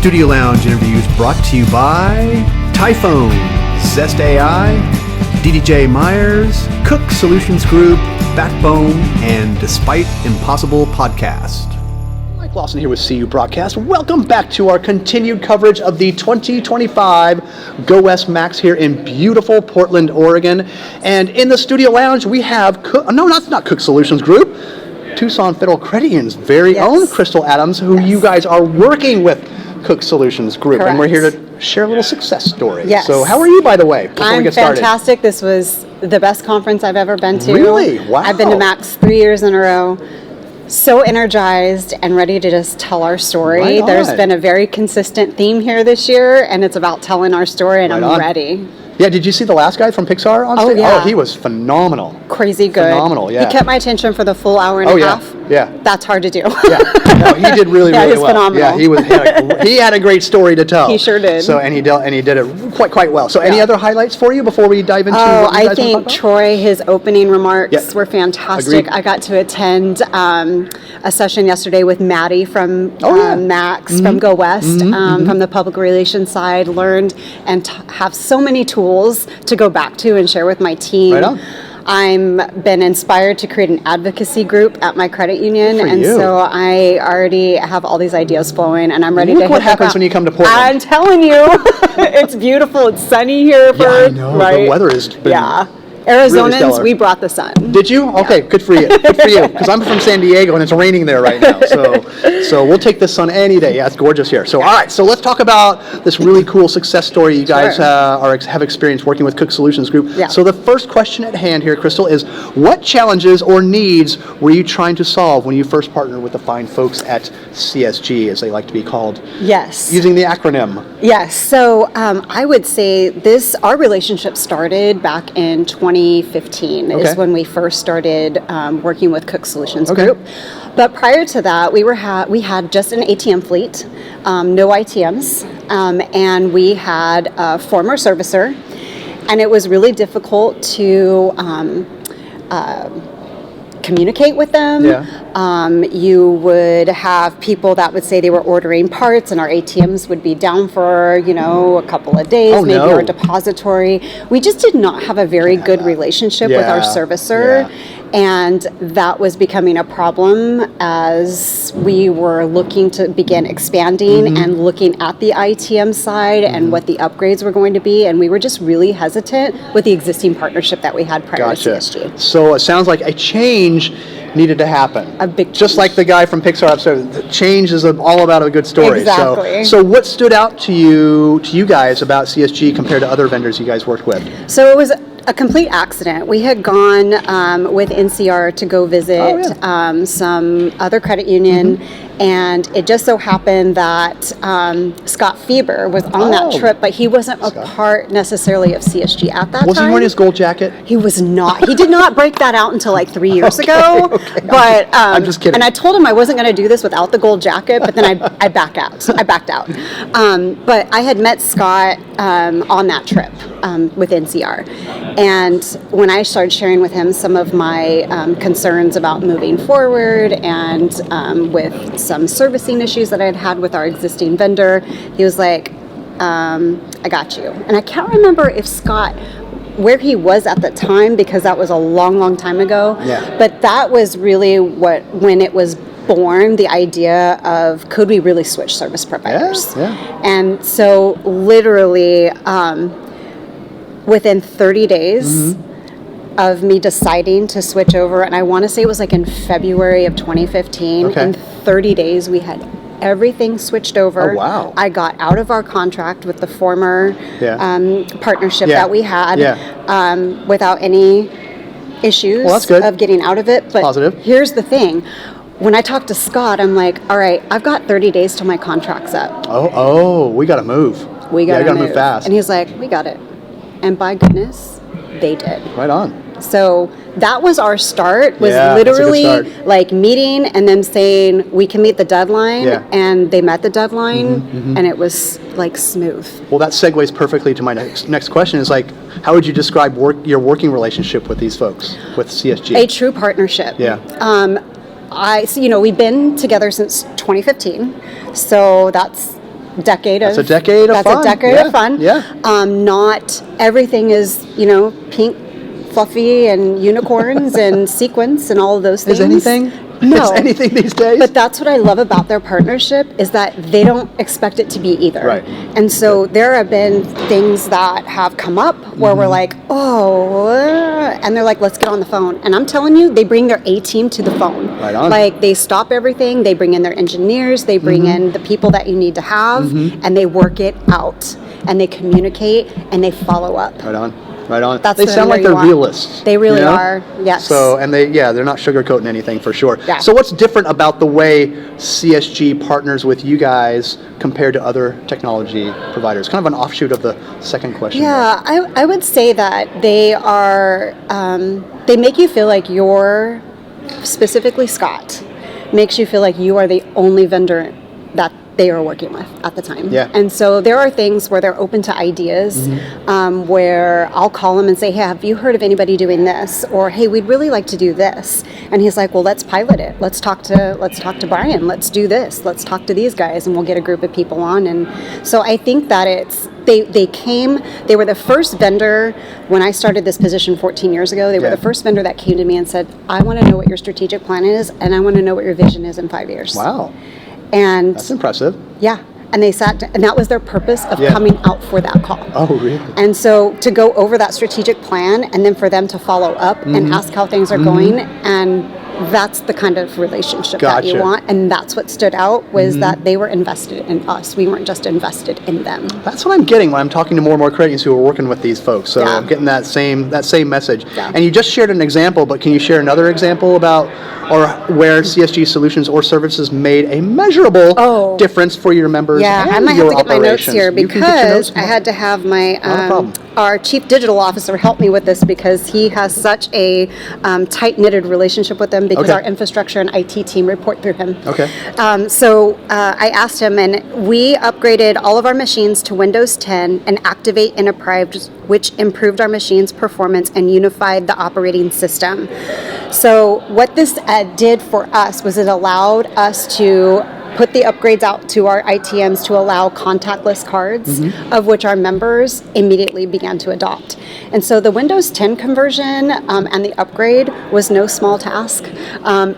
Studio Lounge interviews brought to you by Typhone, Zest AI, DDJ Myers, Cook Solutions Group, Backbone, and Despite Impossible Podcast. Mike Lawson here with CU Broadcast. Welcome back to our continued coverage of the 2025 Go West Max here in beautiful Portland, Oregon. And in the Studio Lounge, we have, not Cook Solutions Group, Tucson Federal Credit Union's very own Krystal Adams, who you guys are working with Cook Solutions Group. Correct. And we're here to share a little success story. Yes. So how are you, by the way, before we get started? I'm fantastic. This was the best conference I've ever been to. Really? Wow. I've been to Max 3 years in a row. So energized and ready to just tell our story. Right on. There's been a very consistent theme here this year, and it's about telling our story, and I'm ready. Yeah, did you see the last guy from Pixar on stage? Yeah. Oh, he was phenomenal. Crazy good. Phenomenal, yeah. He kept my attention for the full hour and a half. Yeah. That's hard to do. Yeah, no, he did really, Yeah, really he was well. phenomenal. Yeah, he had a great story to tell. He sure did. So, and he did it quite well. So, any other highlights for you before we dive into what you guys I want to think talk about? Troy, his opening remarks were fantastic. Agreed. I got to attend a session yesterday with Maddie from Max, from Go West, from the public relations side, learned and have so many tools to go back to and share with my team. Right on. I'm been inspired to create an advocacy group at my credit union, and so I already have all these ideas flowing, and I'm ready to hit what happens when you come to Portland. I'm telling you, it's beautiful. It's sunny here. I know. The weather has been Arizonans, really we brought the sun. Did you? Okay, good for you. Good for you. Because I'm from San Diego and it's raining there right now. So we'll take the sun any day. Yeah, it's gorgeous here. So all right, so let's talk about this really cool success story you guys have experienced working with Cook Solutions Group. Yeah. So the first question at hand here, Krystal, is what challenges or needs were you trying to solve when you first partnered with the fine folks at CSG, as they like to be called? Yes. Using the acronym. Yes. So I would say our relationship started back in 2015 is when we first started working with Cook Solutions Group. But prior to that, we had just an ATM fleet, no ITMs, and we had a former servicer, and it was really difficult to communicate with them. You would have people that would say they were ordering parts and our ATMs would be down for, a couple of days, maybe our depository. We just did not have a very good relationship with our servicer. And that was becoming a problem as we were looking to begin expanding and looking at the ITM side and what the upgrades were going to be. And we were just really hesitant with the existing partnership that we had prior to CSG. So it sounds like a change needed to happen. A big change. Just like the guy from Pixar episode, change is all about a good story. Exactly. So what stood out to you guys about CSG compared to other vendors you guys worked with? So it was a complete accident. We had gone with NCR to go visit some other credit union, and it just so happened that Scott Fieber was on that trip, but he wasn't a part necessarily of CSG at that time. Was he wearing his gold jacket? He was not. He did not break that out until like 3 years ago. But I'm just kidding. And I told him I wasn't going to do this without the gold jacket, but then I backed out. But I had met Scott on that trip with NCR. And when I started sharing with him some of my concerns about moving forward and with some servicing issues that I had had with our existing vendor, he was like, I got you. And I can't remember if Scott, where he was at the time, because that was a long, long time ago. But that was really when it was born, the idea of could we really switch service providers? And so literally, within 30 days of me deciding to switch over, and I want to say it was like in February of 2015, in 30 days we had everything switched over. I got out of our contract with the former partnership that we had without any issues of getting out of it. But here's the thing. When I talked to Scott, I'm like, all right, I've got 30 days till my contract's up. We got to move. We got to move fast. And he's like, we got it. And by goodness, they did. Right on. So that was our start, was literally like meeting and then saying we can meet the deadline, and they met the deadline, and it was like smooth. Well, that segues perfectly to my next question is like, how would you describe your working relationship with these folks, with CSG? A true partnership. We've been together since 2015, so that's decade of fun. That's a decade of fun. Yeah. Not everything is, pink, fluffy, and unicorns and sequins and all of those things. Is anything? No. Is anything these days? But that's what I love about their partnership is that they don't expect it to be either. Right. And so there have been things that have come up where we're like, and they're like, let's get on the phone. And I'm telling you, they bring their A team to the phone. Right on. Like they stop everything, they bring in their engineers, they bring in the people that you need to have, and they work it out. And they communicate and they follow up. Right on. Right on. That's they sound like they're realists. They really are. Yes. So, and they're not sugarcoating anything for sure. Yeah. So what's different about the way CSG partners with you guys compared to other technology providers? Kind of an offshoot of the second question. Yeah, I would say that they are, they make you feel like you're, specifically Scott, makes you feel like you are the only vendor that they are working with at the time. Yeah. And so there are things where they're open to ideas, where I'll call them and say, hey, have you heard of anybody doing this? Or, hey, we'd really like to do this. And he's like, well, let's pilot it. Let's talk to Brian. Let's do this. Let's talk to these guys, and we'll get a group of people on. And so I think that they were the first vendor when I started this position 14 years ago. They were the first vendor that came to me and said, I want to know what your strategic plan is, and I want to know what your vision is in 5 years. Wow. And that's impressive. Yeah. And they sat, and that was their purpose of coming out for that call. Oh, really? And so to go over that strategic plan, and then for them to follow up and ask how things are going, and that's the kind of relationship that you want. And that's what stood out was that they were invested in us. We weren't just invested in them. That's what I'm getting when I'm talking to more and more credit unions who are working with these folks. So I'm getting that same message. Yeah. And you just shared an example, but can you share another example about or where CSG solutions or services made a measurable difference for your members? Yeah, and I might have to get my notes operations? here because I had to have my our chief digital officer help me with this because he has such a tight-knitted relationship with them because our infrastructure and IT team report through him. Okay. So I asked him, and we upgraded all of our machines to Windows 10 and Activate Enterprise, which improved our machines' performance and unified the operating system. So what this did for us was it allowed us to put the upgrades out to our ITMs to allow contactless cards, of which our members immediately began to adopt. And so the Windows 10 conversion and the upgrade was no small task.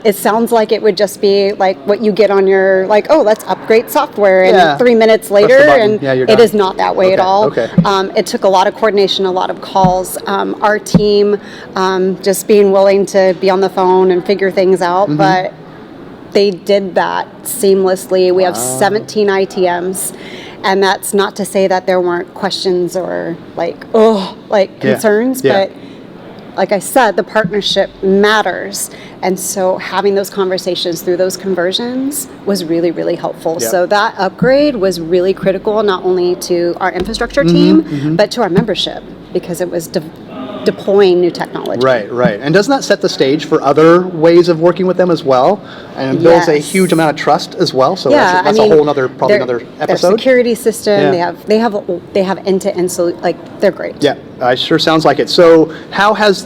It sounds like it would just be like what you get on your, like, oh, let's upgrade software, and 3 minutes later, and it is not that way at all. Okay. It took a lot of coordination, a lot of calls. Our team just being willing to be on the phone and figure things out, but they did that seamlessly. We have 17 ITMs, and that's not to say that there weren't questions or concerns, but like I said, the partnership matters. And so having those conversations through those conversions was really, really helpful. So that upgrade was really critical, not only to our infrastructure team, but to our membership, because it was deploying new technology. Right. And doesn't that set the stage for other ways of working with them as well? And builds a huge amount of trust as well. So that's a whole other, probably another episode. Their security system, they have end-to-end, they're great. Yeah, it sure sounds like it. So how has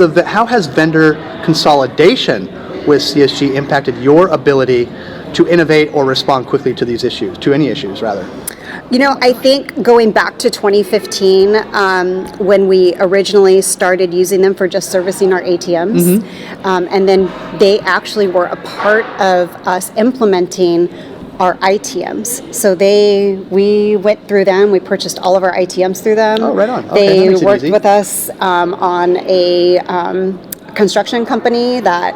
vendor consolidation with CSG impacted your ability to innovate or respond quickly to these issues, to any issues rather? I think going back to 2015, when we originally started using them for just servicing our ATMs, and then they actually were a part of us implementing our ITMs. So we went through them, we purchased all of our ITMs through them. Oh, right on. Okay, they worked with us on a construction company that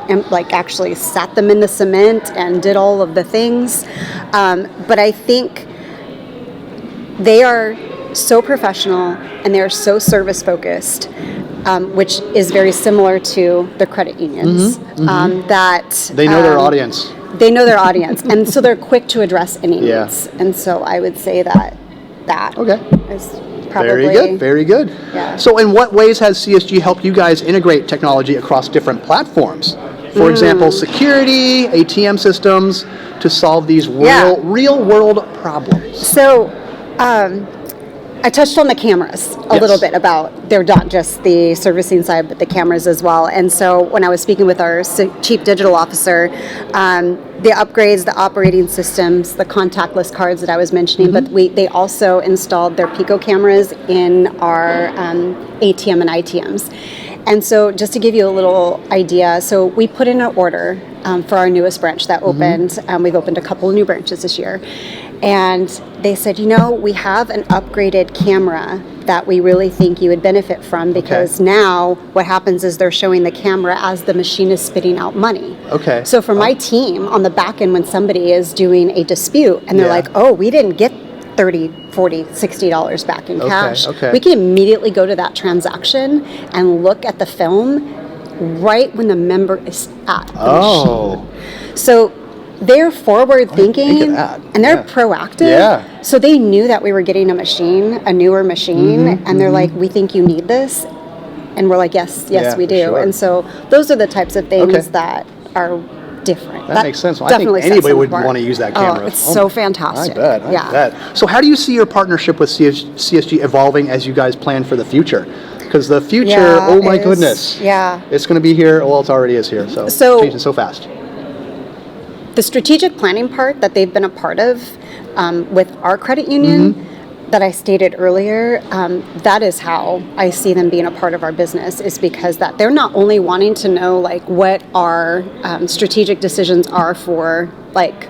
actually sat them in the cement and did all of the things. But I think they are so professional and they're so service focused, which is very similar to the credit unions. That they know their audience. They know their audience, and so they're quick to address any needs. And so I would say that is probably very good. Yeah. So in what ways has CSG helped you guys integrate technology across different platforms? For example, security, ATM systems, to solve these real world problems. So I touched on the cameras a little bit about they're not just the servicing side, but the cameras as well. And so when I was speaking with our chief digital officer, the upgrades, the operating systems, the contactless cards that I was mentioning, but they also installed their Pico cameras in our ATM and ITMs. And so just to give you a little idea, so we put in an order for our newest branch that opened. We've opened a couple of new branches this year. And they said, we have an upgraded camera that we really think you would benefit from, because now what happens is they're showing the camera as the machine is spitting out money. Okay. So for my team on the back end, when somebody is doing a dispute and they're like, oh, we didn't get $30, $40, $60 back in cash, we can immediately go to that transaction and look at the film right when the member is at the machine. So they're forward thinking and they're proactive. Yeah. So they knew that we were getting a newer machine, and they're like, we think you need this. And we're like, yes, we do. Sure. And so those are the types of things that are different. That makes sense. Well, I think anybody would want to use that camera. It's so fantastic. I bet. So how do you see your partnership with CSG evolving as you guys plan for the future? Because the future, oh my goodness. Yeah. It's going to be here. Well, it already is here. So it's changing so fast. The strategic planning part that they've been a part of with our credit union that I stated earlier, that is how I see them being a part of our business, is because that they're not only wanting to know like what our strategic decisions are for like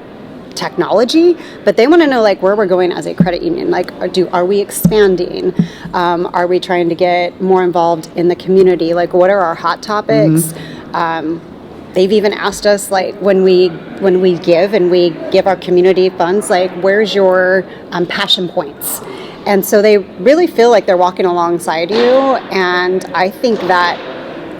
technology, but they want to know like where we're going as a credit union. Like, are we expanding? Are we trying to get more involved in the community? Like, what are our hot topics? They've even asked us, like, when we give our community funds, like, where's your passion points? And so they really feel like they're walking alongside you. And I think that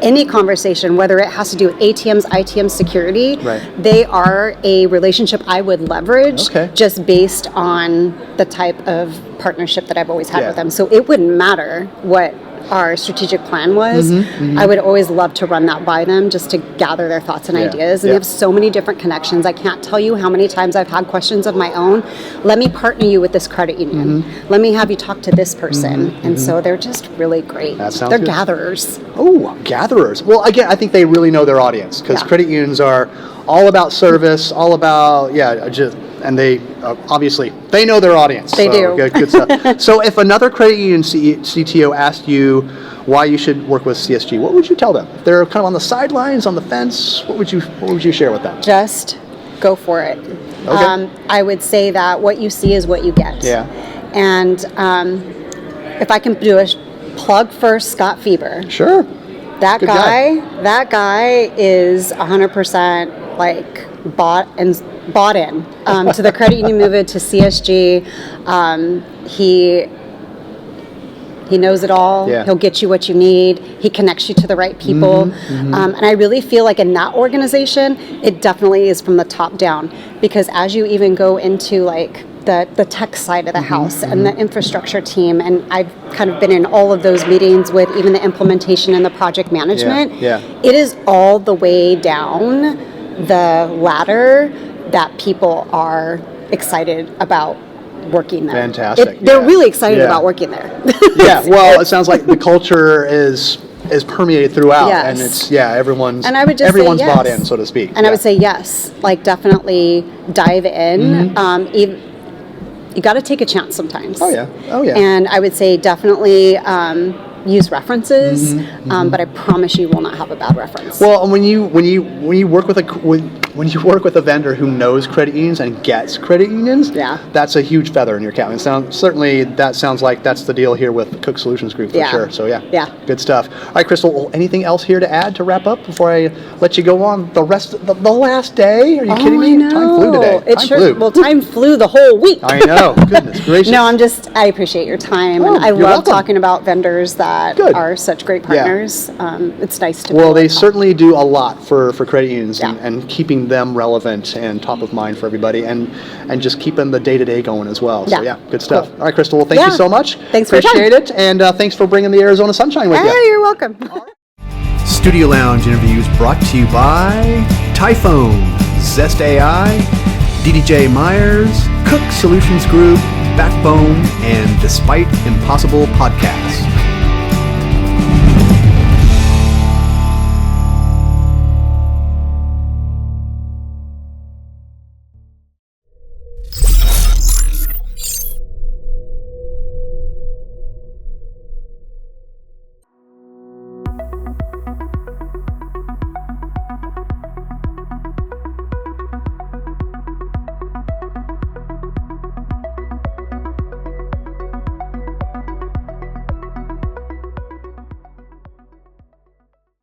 any conversation, whether it has to do with ATMs, ITM security, they are a relationship I would leverage just based on the type of partnership that I've always had with them. So it wouldn't matter what our strategic plan was. I would always love to run that by them just to gather their thoughts and ideas. And they have so many different connections. I can't tell you how many times I've had questions of my own. Let me partner you with this credit union. Let me have you talk to this person. And so they're just really great. They're good. Gatherers. Oh, gatherers. Well, again, I think they really know their audience, because credit unions are all about service, all about, and they obviously they know their audience. They do. Good stuff. So if another credit union CTO asked you why you should work with CSG, what would you tell them? If they're kind of on the sidelines, on the fence, what would you share with them? Just go for it. I would say that what you see is what you get. Yeah. And if I can do a plug for Scott Fieber. Sure. That guy is 100% like bought in to the credit union movement, to CSG. He knows it all. He'll get you what you need. He connects you to the right people. And I really feel like in that organization, it definitely is from the top down, because as you even go into like the tech side of the house and the infrastructure team, and I've kind of been in all of those meetings with even the implementation and the project management, it is all the way down the ladder that people are excited about working there. Fantastic. They're really excited about working there. Well, it sounds like the culture is permeated throughout, and it's everyone's bought in, so to speak. And I would say yes, like definitely dive in. You got to take a chance sometimes. Oh yeah. And I would say definitely use references, but I promise you will not have a bad reference. Well, when you work with a vendor who knows credit unions and gets credit unions, that's a huge feather in your cap. And certainly that sounds like that's the deal here with the Cook Solutions Group for sure. So good stuff. All right, Krystal, anything else here to add to wrap up before I let you go on the rest of the last day? Are you kidding me? Time flew today. Time flew the whole week. I know. Goodness gracious. No, I appreciate your time, and I love talking about vendors that are such great partners. It's nice to. Well, they certainly do a lot for credit unions and keeping them relevant and top of mind for everybody, and just keeping the day-to-day going as well. So good stuff. Cool. All right, Krystal, well, thank you so much. Thanks for your time. Appreciate it, and thanks for bringing the Arizona sunshine with you. You're welcome. Studio Lounge interviews brought to you by Typhone, Zest AI, DDJ Myers, Cook Solutions Group, Backbone, and Despite Impossible podcasts.